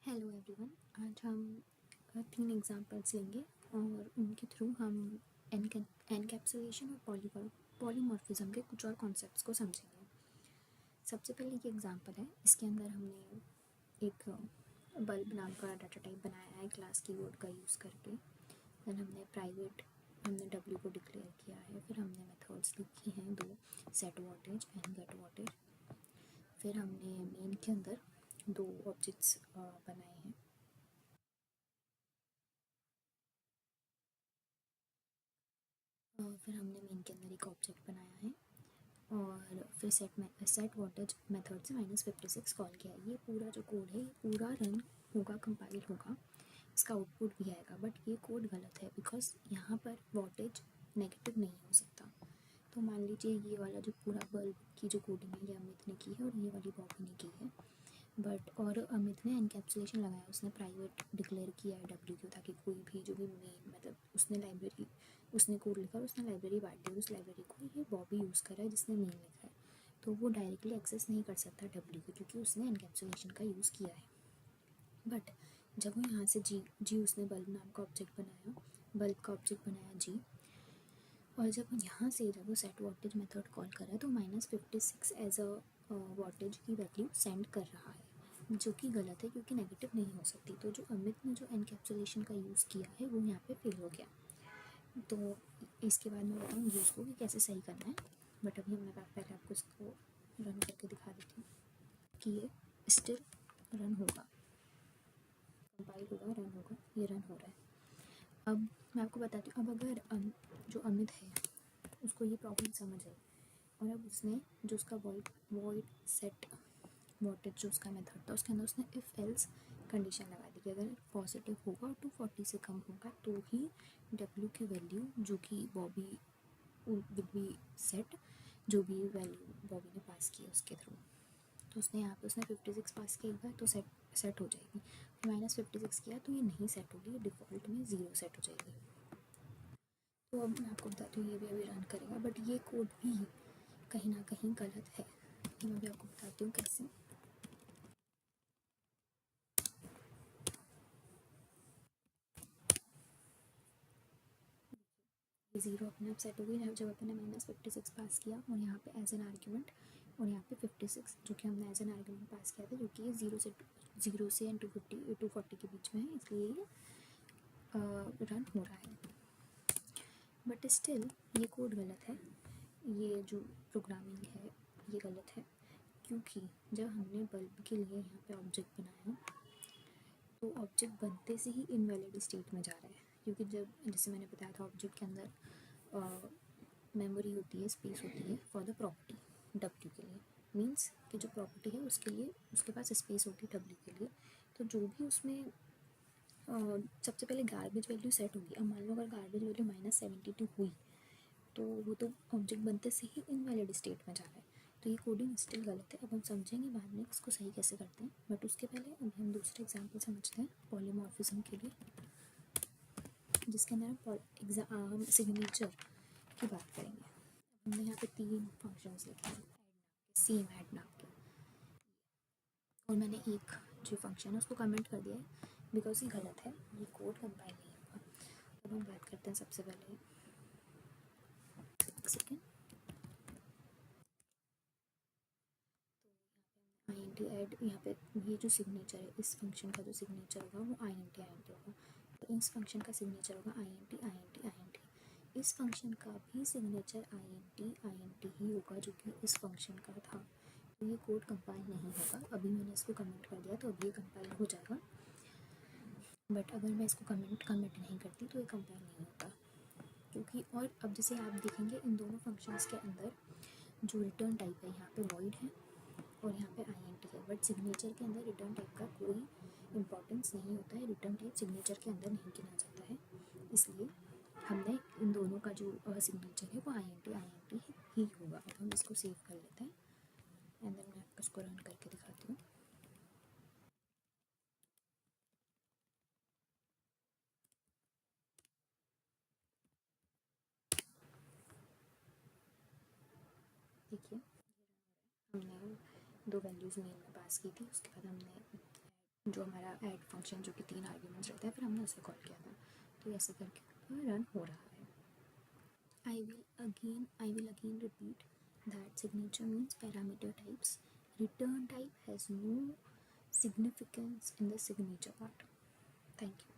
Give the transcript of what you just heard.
Hello everyone. आज हम तीन एग्जांपल्स लेंगे और उनके थ्रू हम एनकैप्सुलेशन और पॉलीमॉर्फिज्म के कुछ और कॉन्सेप्ट्स को समझेंगे। सबसे पहले ये एग्जांपल है, इसके अंदर हमने एक बल्ब नाम का डाटा टाइप बनाया है क्लास कीवर्ड का यूज़ करके। फिर हमने डब्ल्यू को डिक्लेयर किया है। फिर हमने मेथड्स लिखी हैं दो, set weightage and get weightage. फिर हमने मेन के अंदर दो ऑब्जेक्ट्स बनाए हैं। फिर हमने मेन के अंदर एक ऑब्जेक्ट बनाया है और फिर सेट वॉटेज मेथड से -56 कॉल किया है। ये पूरा जो कोड है ये पूरा रन होगा, कंपाइल होगा, इसका आउटपुट भी आएगा। बट ये कोड गलत है बिकॉज यहाँ पर वॉटेज नेगेटिव नहीं हो सकता। तो मान लीजिए ये वाला जो पूरा बल्ब की जो कोडिंग है ये अमित ने की है और ये वाली बॉबी ने की है। बट और अमित ने एनकैप्सुलेशन लगाया, उसने प्राइवेट डिक्लेयर किया है डब्ल्यू क्यू, ताकि कोई भी जो भी मेन मतलब उसने कोड लिखा और उसने लाइब्रेरी बांट दी, उस लाइब्रेरी को ये बॉबी यूज़ कर रहा है जिसने मेन लिखा है। तो वो डायरेक्टली एक्सेस नहीं कर सकता डब्ल्यू को, क्योंकि उसने एनकैप्सुलेशन का यूज़ किया है। बट जब वो यहाँ से जी उसने बल्ब नाम का ऑब्जेक्ट बनाया, बल्ब का ऑब्जेक्ट बनाया जी, और जब यहाँ से जब वो सेट वॉटेज मेथड कॉल कर रहा है तो -56 एज अ वॉटेज की वैल्यू सेंड कर रहा है, जो कि गलत है क्योंकि नेगेटिव नहीं हो सकती। तो जो अमित ने जो एनकैप्सुलेशन का यूज़ किया है वो यहाँ पे फेल हो गया। तो इसके बाद मैं बताऊँगी उसको कि कैसे सही करना है। बट अभी मैं पहले आपको इसको रन करके दिखा देती हूँ कि ये स्टिल रन होगा, कंपाइल होगा, रन होगा, ये रन हो रहा है। अब मैं आपको बताती हूँ, अब अगर जो अमित है उसको ये प्रॉब्लम समझ आई और अब उसने जो उसका वॉइड सेट वॉटेज जो उसका मेथड था उसके अंदर उसने इफ़ एल्स कंडीशन लगा दी कि अगर पॉजिटिव होगा और 240 से कम होगा तो ही डब्ल्यू की वैल्यू जो कि बॉबी विल बी सेट, जो भी वैल्यू बॉबी ने पास की है उसके थ्रू। तो उसने यहाँ पे उसने 56 पास किया एक बार तो सेट हो जाएगी। -56 किया तो ये नहीं सेट होगी, डिफ़ॉल्ट में 0 सेट हो जाएगी। तो अब मैं आपको बताती हूँ ये भी अभी रन करेगा, बट ये कोड भी कहीं ना कहीं गलत है। तो मैं भी आपको बताती हूँ कैसे। ये 0 अपने आप सेट हो गई जब अपने -56 पास किया और यहाँ पे एज एन आर्ग्यूमेंट, और यहाँ पे 56 जो कि हमने एज एन आर्ग्यूमेंट पास किया था, जो कि ये 0 से एंड 240 के बीच में है, इसलिए ये रन हो रहा है। बट स्टिल ये कोड गलत है, ये जो प्रोग्रामिंग है ये गलत है, क्योंकि जब हमने बल्ब के लिए यहाँ पे ऑब्जेक्ट बनाया तो ऑब्जेक्ट बनते से ही इनवैलिड स्टेट में जा रहा है, क्योंकि जब जैसे मैंने बताया था ऑब्जेक्ट के अंदर मेमोरी होती है, स्पेस होती है फॉर द प्रॉपर्टी डब्ल्यू के लिए, मीन्स कि जो प्रॉपर्टी है उसके लिए उसके पास स्पेस होती है डब्ल्यू के लिए। तो जो भी उसमें सबसे पहले गार्बेज वैल्यू सेट होगी। अब मान लो अगर गार्बेज वैल्यू -72 हुई तो वो तो ऑब्जेक्ट बनते से ही इनवैलिड स्टेट में जा रहा है। तो ये कोडिंग स्टिल गलत है। अब हम समझेंगे बाद में इसको सही कैसे करते हैं, बट उसके पहले अभी हम दूसरे एग्जाम्पल समझते हैं पॉलीमॉर्फिज्म के लिए, जिसके अंदर हम सिग्नेचर की बात करेंगे। हमने यहाँ पे 3 फंक्शंस लिखे हैं सेम ऐड नाम के, और मैंने एक जो फंक्शन है उसको कमेंट कर दिया है बिकॉज ये गलत है, ये कोड कंपाइल नहीं होगा। अब हम बात करते हैं सबसे पहले, एक second, I N T add, यहाँ पे ये जो सिग्नेचर है इस फंक्शन का जो सिग्नेचर होगा वो आई एन टी होगा। तो इस फंक्शन का सिग्नेचर होगा आई एन टी। इस फंक्शन का भी सिग्नेचर आई एन टी ही होगा जो कि इस फंक्शन का था। तो ये कोड कंपाइल नहीं होगा। अभी मैंने इसको कमेंट कर दिया तो अभी ये कंपाइल हो जाएगा, बट अगर मैं इसको कमेंट नहीं करती तो ये कंपाइल नहीं होता, क्योंकि और अब जैसे आप देखेंगे इन दोनों फंक्शंस के अंदर जो रिटर्न टाइप है यहाँ पे वॉइड है और यहाँ पे आई एन टी है, बट सिग्नेचर के अंदर रिटर्न टाइप का कोई इम्पोर्टेंस नहीं होता है, रिटर्न टाइप सिग्नेचर के अंदर नहीं गिना जाता है। इसलिए हमने इन दोनों का जो सिग्नेचर है वो आई एन टी ही होगा। अब हम इसको सेव कर लेते हैं एंड देन मैं आपको इसको रन करके दिखाती हूँ। देखिए हमने 2 वैल्यूज़ मेन में पास की थी, उसके बाद हमने जो हमारा ऐड फंक्शन जो कि 3 आर्ग्यूमेंट्स रहता है, फिर हमने उसे कॉल किया था। तो ऐसे करके रन हो रहा है। I will again repeat that signature means parameter types. Return type has no significance in the signature part. Thank you.